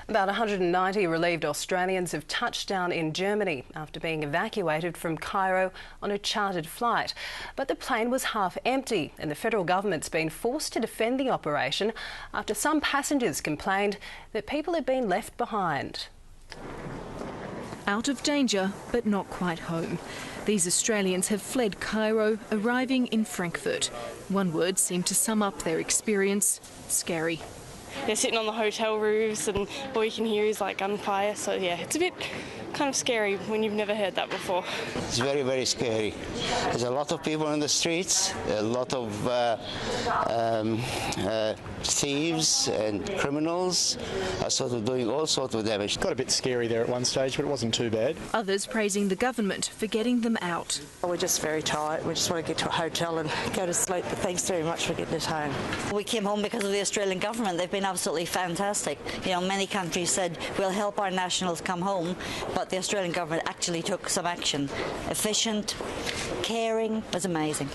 About 190 relieved Australians have touched down in Germany after being evacuated from Cairo on a chartered flight. But the plane was half empty and the federal government's been forced to defend the operation after some passengers complained that people had been left behind. Out of danger, but not quite home. These Australians have fled Cairo, arriving in Frankfurt. One word seemed to sum up their experience: scary. They're sitting on the hotel roofs and all you can hear is like gunfire, so yeah, it's a bit kind of scary when you've never heard that before. It's very, very scary. There's a lot of people in the streets, a lot of thieves and criminals are sort of doing all sorts of damage. It got a bit scary there at one stage, but it wasn't too bad. Others praising the government for getting them out. We're just very tired. We just want to get to a hotel and go to sleep, but thanks very much for getting us home. We came home because of the Australian government. They've been absolutely fantastic. You know, many countries said we'll help our nationals come home, but the Australian government actually took some action. Efficient, caring, was amazing.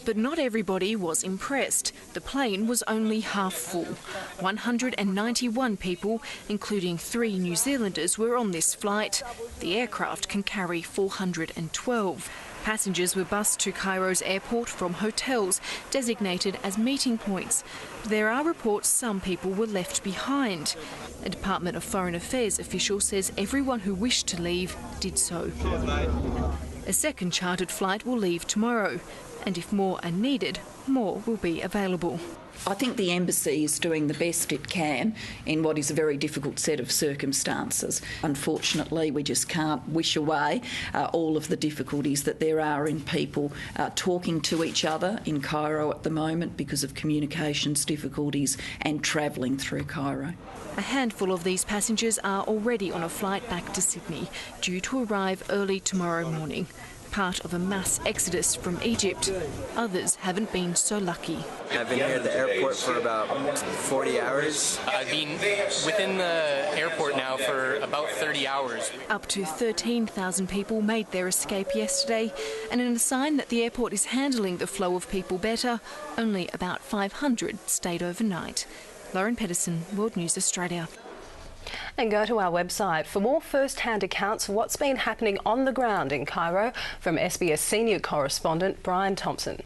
But not everybody was impressed. The plane was only half full. 191 people, including 3 New Zealanders, were on this flight. The aircraft can carry 412. Passengers were bussed to Cairo's airport from hotels designated as meeting points. There are reports some people were left behind. A Department of Foreign Affairs official says everyone who wished to leave did so. A second chartered flight will leave tomorrow, and if more are needed, more will be available. I think the embassy is doing the best it can in what is a very difficult set of circumstances. Unfortunately, we just can't wish away all of the difficulties that there are in people talking to each other in Cairo at the moment because of communications difficulties and travelling through Cairo. A handful of these passengers are already on a flight back to Sydney, due to arrive early tomorrow morning. Part of a mass exodus from Egypt. Others haven't been so lucky. I've been here at the airport for about 40 hours. I've been within the airport now for about 30 hours. Up to 13,000 people made their escape yesterday, and in a sign that the airport is handling the flow of people better, only about 500 stayed overnight. Lauren Pedersen, World News Australia. And go to our website for more first-hand accounts of what's been happening on the ground in Cairo from SBS senior correspondent Brian Thompson.